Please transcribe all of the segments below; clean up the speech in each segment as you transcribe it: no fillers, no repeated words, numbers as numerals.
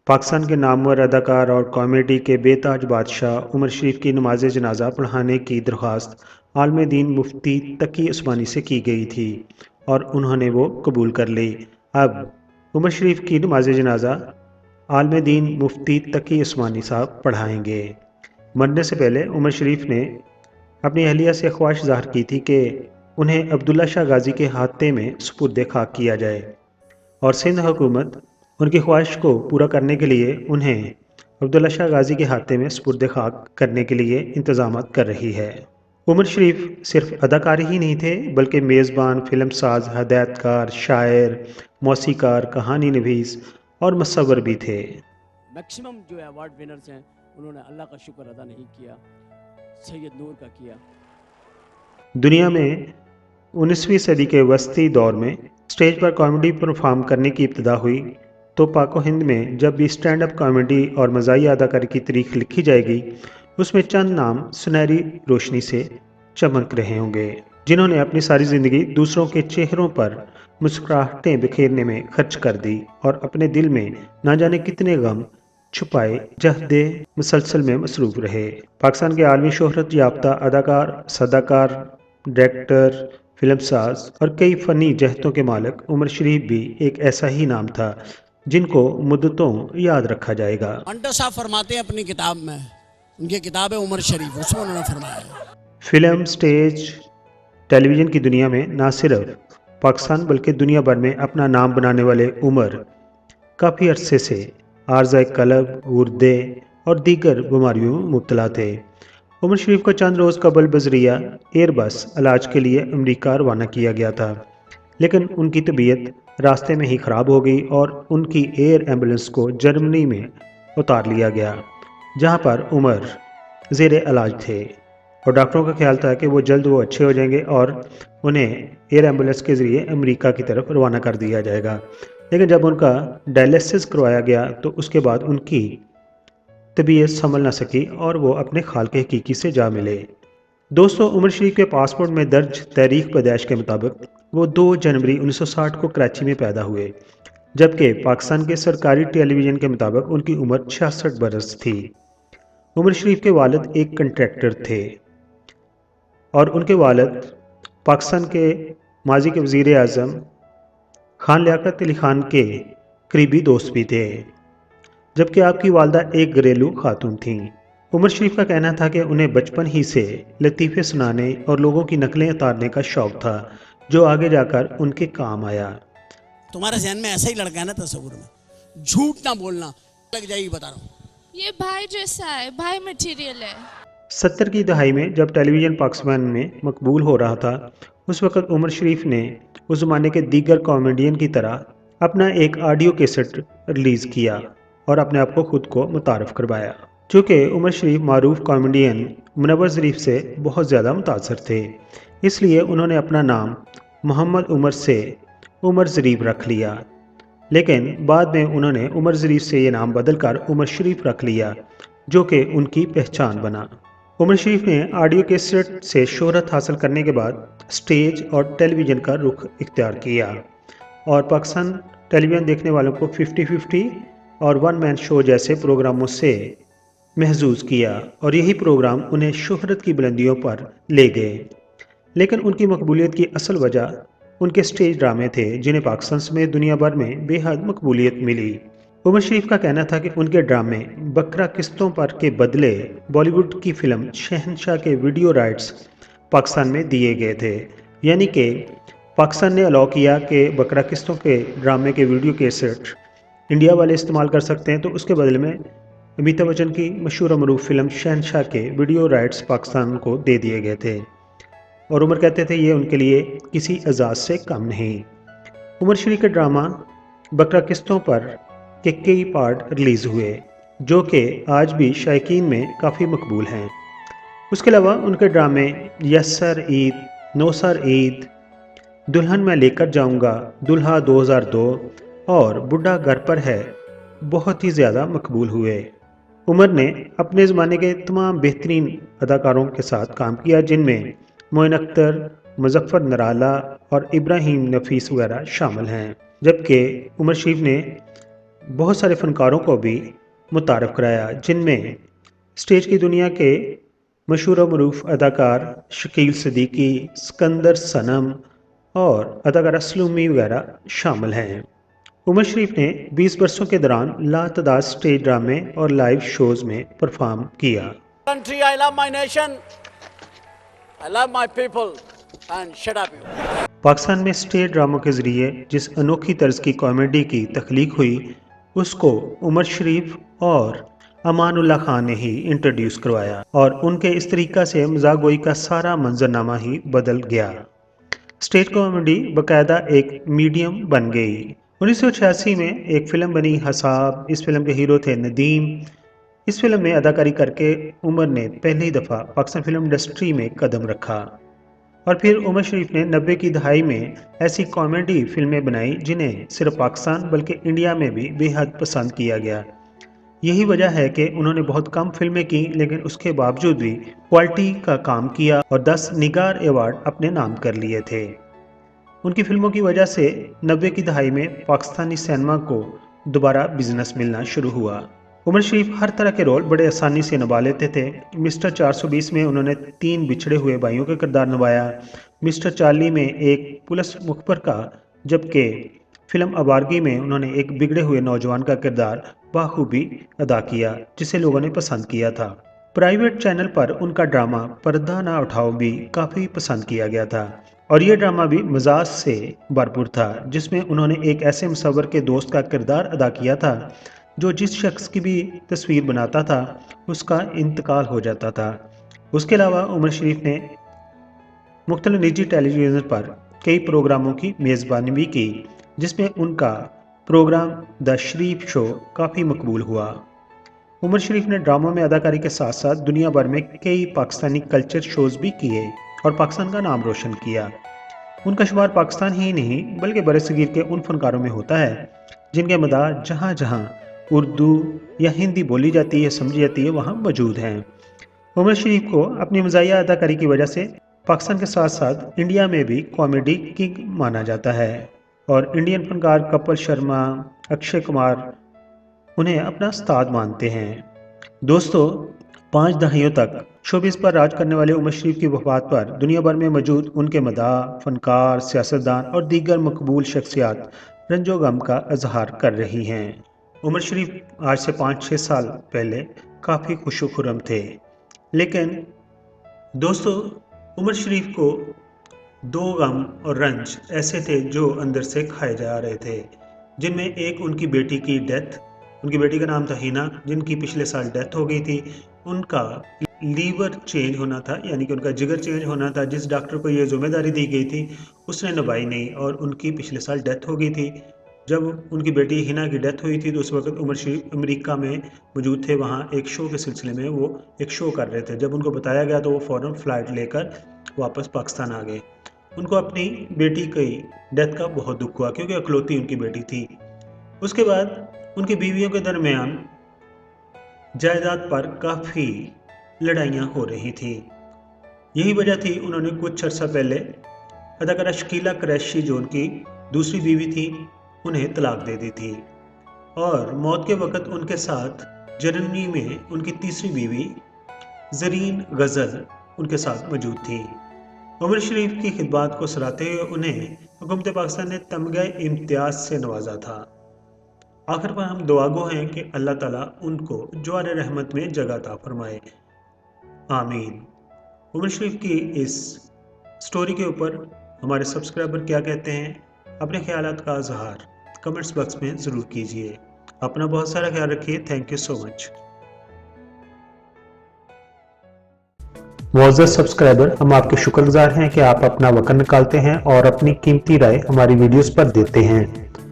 पाकिस्तान के नामवर अदाकार और कॉमेडी के बेताज बादशाह उमर शरीफ की नमाज जनाजा पढ़ाने की दरख्वास्त आलम दीन मुफ्ती तकी उस्मानी से की गई थी और उन्होंने वो कबूल कर ली। अब उमर शरीफ की नमाज जनाजा आलम दीन मुफ्ती तकी उस्मानी साहब पढ़ाएंगे। मरने से पहले उमर शरीफ ने अपनी अहलिया से ख्वाहिश ज़ाहिर की थी कि उन्हें अब्दुल्ला शाह गाजी के हाथे में सुपुर्द खाक किया जाए और सिंध हुकूमत उनकी ख्वाहिश को पूरा करने के लिए उन्हें अब्दुल्ला शाह गाजी के हाथे में सुपुर्द खाक करने के लिए इंतजाम कर रही है। उमर शरीफ सिर्फ अदाकार ही नहीं थे बल्कि मेज़बान, फिल्म साज, हदायतकार, शायर, मौसीकार, कहानी नवीस और मसव्वर भी थे। मैक्सिमम जो अवार्ड विनर्स हैं उन्होंने अल्लाह का शुक्र अदा नहीं किया, सैयद नूर का किया। दुनिया में 19वीं सदी के वस्ती दौर में स्टेज पर कॉमेडी परफॉर्म करने की इब्तिदा हुई तो पाको हिंद में जब भी स्टैंड अप कॉमेडी और मज़ाहिया अदाकारी की तारीख लिखी जाएगी उसमें चंद नाम सुनहरी रोशनी से चमक रहे होंगे जिन्होंने अपनी सारी ज़िंदगी दूसरों के चेहरों पर मुस्कुराहटें बिखेरने में खर्च कर दी और अपने दिल में ना जाने कितने गम छुपाए जहदे मुसलसल में मसरूफ़ रहे। पाकिस्तान के आलमी शोहरत याफ्ता अदाकार, सदाकार, डायरेक्टर, फिल्म साज और कई फ़नी जहतों के मालिक उमर शरीफ भी एक ऐसा ही नाम था जिनको मुद्दतों याद रखा जाएगा। अंडा साहब फरमाते हैं अपनी किताब में, उनकी किताब है उमर शरीफ, उसमें उन्होंने फरमाया है फिल्म, स्टेज, टेलीविज़न की दुनिया में ना सिर्फ पाकिस्तान बल्कि दुनिया भर में अपना नाम बनाने वाले उमर काफ़ी अरसे से आर्ज़ाए कलब, गुर्दे और दीगर बीमारियों में मुब्तला थे। उमर शरीफ को चंद रोज़ कबल बजरिया एयरबस इलाज के लिए अमेरिका रवाना किया गया था लेकिन उनकी तबीयत रास्ते में ही ख़राब हो गई और उनकी एयर एम्बुलेंस को जर्मनी में उतार लिया गया जहां पर उमर ज़ेर इलाज थे और डॉक्टरों का ख्याल था कि वो अच्छे हो जाएंगे और उन्हें एयर एम्बुलेंस के ज़रिए अमेरिका की तरफ रवाना कर दिया जाएगा। लेकिन जब उनका डायलिसिस करवाया गया तो उसके बाद उनकी तबीयत संभल ना सकी और वो अपने खाल के हकीकी से जा मिले। दोस्तों, उमर शरीफ के पासपोर्ट में दर्ज तारीख पैदाइश के मुताबिक वो 2 जनवरी 1960 को कराची में पैदा हुए जबकि पाकिस्तान के सरकारी टेलीविज़न के मुताबिक उनकी उम्र 66 बरस थी। उमर शरीफ के वालिद एक कंट्रैक्टर थे और उनके वालिद पाकिस्तान के माजी के वज़ीर आज़म खान लियाकत अली खान के करीबी दोस्त भी थे जबकि आपकी वालदा एक घरेलू खातून थीं। उमर शरीफ का कहना था कि उन्हें बचपन ही से लतीफ़े सुनाने और लोगों की नकलें उतारने का शौक़ था जो आगे जाकर उनके काम आया। तुम्हारे ज़हन में ऐसा ही लड़का है ना, तस्वुर में झूठ ना बोलना, लग जाएगी बता रहा हूँ। ये भाई जैसा है, भाई मटेरियल है। 70 की दहाई में जब टेलीविज़न पाकिस्तान में मकबूल हो रहा था उस वक़्त उमर शरीफ ने उस ज़माने के दीगर कॉमेडियन की तरह अपना एक ऑडियो कैसेट रिलीज़ किया और अपने आप को खुद को मुतारफ़ करवाया। चूँकि उमर शरीफ मारूफ कॉमेडियन मुनव्वर ज़रीफ से बहुत ज़्यादा मुतासर थे इसलिए उन्होंने अपना नाम मोहम्मद उमर से उमर ज़रीफ रख लिया लेकिन बाद में उन्होंने उमर ज़रीफ से ये नाम बदल कर उमर शरीफ रख लिया जो कि उनकी पहचान बना। उमर शरीफ ने ऑडियो कैसेट से शोहरत हासिल करने के बाद स्टेज और टेलीविज़न का रुख इख्तियार किया और पाकिस्तान टेलीविज़न देखने वालों को 50-50 और वन मैन शो जैसे प्रोग्रामों से महजूज़ किया और यही प्रोग्राम उन्हें शोहरत की बुलंदियों पर ले गए। लेकिन उनकी मकबूलियत की असल वजह उनके स्टेज ड्रामे थे जिन्हें पाकिस्तान समेत दुनिया भर में बेहद मकबूलियत मिली। उमर शरीफ का कहना था कि उनके ड्रामे बकरा किस्तों पर के बदले बॉलीवुड की फिल्म शहनशाह के वीडियो राइट्स पाकिस्तान में दिए गए थे, यानी कि पाकिस्तान ने अलाउ किया कि बकरा किस्तों के ड्रामे के वीडियो कैसेट इंडिया वाले इस्तेमाल कर सकते हैं तो उसके बदले में अमिताभ बच्चन की मशहूर और मरूफ फिल्म शहनशाह के वीडियो राइट्स पाकिस्तान को दे दिए गए थे और उमर कहते थे ये उनके लिए किसी एजाज़ से कम नहीं। उमर शरीफ के ड्रामा बकरा किस्तों पर के कई पार्ट रिलीज़ हुए जो कि आज भी शायकीन में काफ़ी मकबूल हैं। उसके अलावा उनके ड्रामे yes sir Eid, no sir Eid, दुल्हन मैं लेकर जाऊंगा, दुल्हा 2002 और बुढ़ा घर पर है बहुत ही ज़्यादा मकबूल हुए। उमर ने अपने ज़माने के तमाम बेहतरीन अदाकारों के साथ काम किया जिनमें मोइन अख्तर, मुजफ्फर नराला और इब्राहिम नफीस वगैरह शामिल हैं, जबकि उमर शरीफ ने बहुत सारे फनकारों को भी मुतारफ़ कराया, जिनमें स्टेज की दुनिया के मशहूर व मरूफ अदाकार शकील सिद्दीकी, सिकंदर सनम और अदाकारा सलूमी वगैरह शामिल हैं। उमर शरीफ ने 20 बरसों के दौरान लातदाद स्टेज ड्रामे और लाइव शोज में परफॉर्म किया। Country, I love my nation, I love my people, and shut up you. Pakistan में स्टेज ड्रामों के ज़रिए जिस अनोखी तर्ज की कॉमेडी की तख्लीक हुई, उसको उमर शरीफ और अमानुल्लाह खान ने ही इंट्रोड्यूस करवाया और उनके इस तरीक़ा से मज़ाक गोई का सारा मंजरनामा ही बदल गया। स्टेज कॉमेडी बाकायदा एक मीडियम बन गई। 1986 में एक फ़िल्म बनी हसाब। इस फिल्म के हीरो थे नदीम। इस फिल्म में अदाकारी करके उमर ने पहली दफ़ा पाकिस्तान फिल्म इंडस्ट्री में कदम रखा और फिर उमर शरीफ ने 90 की दहाई में ऐसी कॉमेडी फिल्में बनाई जिन्हें सिर्फ पाकिस्तान बल्कि इंडिया में भी बेहद पसंद किया गया। यही वजह है कि उन्होंने बहुत कम फिल्में की, लेकिन उसके बावजूद भी क्वालिटी का काम किया और 10 निगार अवार्ड अपने नाम कर लिए थे। उनकी फिल्मों की वजह से 90 की दहाई में पाकिस्तानी सिनेमा को दोबारा बिजनेस मिलना शुरू हुआ। उमर शरीफ हर तरह के रोल बड़े आसानी से निभा लेते थे। मिस्टर 420 में उन्होंने 3 बिछड़े हुए भाइयों का किरदार निभाया, मिस्टर चार्ली में एक पुलिस मुखबर का, जबकि फिल्म अबारगी में उन्होंने एक बिगड़े हुए नौजवान का किरदार बाखूबी अदा किया, जिसे लोगों ने पसंद किया था। प्राइवेट चैनल पर उनका ड्रामा पर्दा ना उठाओ भी काफ़ी पसंद किया गया था और ये ड्रामा भी मजाज से भरपूर था, जिसमें उन्होंने एक ऐसे मुसव्वर के दोस्त का किरदार अदा किया था जो जिस शख्स की भी तस्वीर बनाता था उसका इंतकाल हो जाता था। उसके अलावा उमर शरीफ ने मुख्तलिफ निजी टेलीविज़न पर कई प्रोग्रामों की मेज़बानी भी की, जिसमें उनका प्रोग्राम द शरीफ शो काफ़ी मकबूल हुआ। उमर शरीफ ने ड्रामों में अदाकारी के साथ साथ दुनिया भर में कई पाकिस्तानी कल्चर शोज़ भी किए और पाकिस्तान का नाम रोशन किया। उनका शुमार पाकिस्तान ही नहीं बल्कि बरसगीर के उन फनकारों में होता है जिनके मदार जहाँ जहाँ उर्दू या हिंदी बोली जाती है, समझी जाती है, वहाँ मौजूद हैं। उमर शरीफ को अपनी मज़ाहिया अदाकारी की वजह से पाकिस्तान के साथ साथ इंडिया में भी कॉमेडी किंग माना जाता है और इंडियन फनकार कपिल शर्मा, अक्षय कुमार उन्हें अपना उस्ताद मानते हैं। दोस्तों, 5 दहाइयों तक शोबिस पर राज करने वाले उमर शरीफ की वफ़ात पर दुनिया भर में मौजूद उनके मदाह, फनकार, सियासतदान और दीगर मकबूल शख्सियात रंजो गम का इजहार कर रही हैं। उमर शरीफ आज से 5-6 साल पहले काफ़ी खुशो खुर्रम थे, लेकिन दोस्तों उमर शरीफ को 2 गम और रंज ऐसे थे जो अंदर से खाए जा रहे थे, जिनमें एक उनकी बेटी की डेथ, उनकी बेटी का नाम था हिना, जिनकी पिछले साल डेथ हो गई थी। उनका लीवर चेंज होना था, यानी कि उनका जिगर चेंज होना था। जिस डॉक्टर को ये जिम्मेदारी दी गई थी उसने निभाई नहीं और उनकी पिछले साल डेथ हो गई थी। जब उनकी बेटी हिना की डेथ हुई थी तो उस वक्त उमर शरीफ अमेरिका में मौजूद थे, वहाँ एक शो के सिलसिले में वो एक शो कर रहे थे। जब उनको बताया गया तो वो फ़ौरन फ़्लाइट लेकर वापस पाकिस्तान आ गए। उनको अपनी बेटी की डेथ का बहुत दुख हुआ क्योंकि अकलौती उनकी बेटी थी। उसके बाद उनकी बीवियों के दरमियान जायदाद पर काफ़ी लड़ाइयाँ हो रही थी। यही वजह थी उन्होंने कुछ अर्सा पहले अदाकारा शकीला कुरैशी जो उनकी दूसरी बीवी थी उन्हें तलाक दे दी थी और मौत के वक़्त उनके साथ जर्मनी में उनकी तीसरी बीवी ज़रीन गज़ल उनके साथ मौजूद थी। उमर शरीफ की खिदमत को सराहते हुए उन्हें हुकूमत पाकिस्तान ने तमग़े इम्तियाज़ से नवाजा था। आखिर पर हम दुआगो हैं कि अल्लाह ताला उनको जवार रहमत में जगह अता फरमाए, आमीन। उमर शरीफ की इस स्टोरी के ऊपर हमारे सब्सक्राइबर क्या कहते हैं, अपने ख्यालात का इज़हार कमेंट्स बॉक्स में ज़रूर कीजिए। अपना बहुत सारा ख्याल रखिए। Thank you so much. मुअज़्ज़ज़ सब्सक्राइबर, हम आपके शुक्रगुजार हैं कि आप अपना वक़्त निकालते हैं और अपनी कीमती राय हमारी वीडियोस पर देते हैं।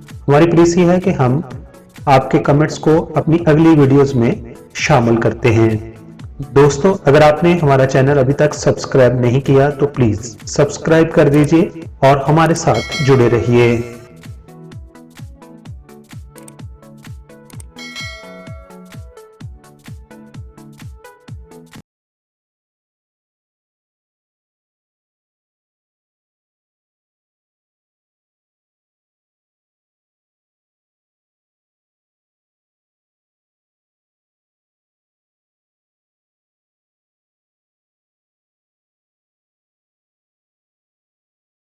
हमारी प्रीसी है कि हम आपके कमेंट्स को अपनी अगली वीडियोस में शामिल करते हैं। दोस्तों, अगर आपने हमारा चैनल अभी तक सब्सक्राइब नहीं किया तो प्लीज़ सब्सक्राइब कर दीजिए और हमारे साथ जुड़े रहिए।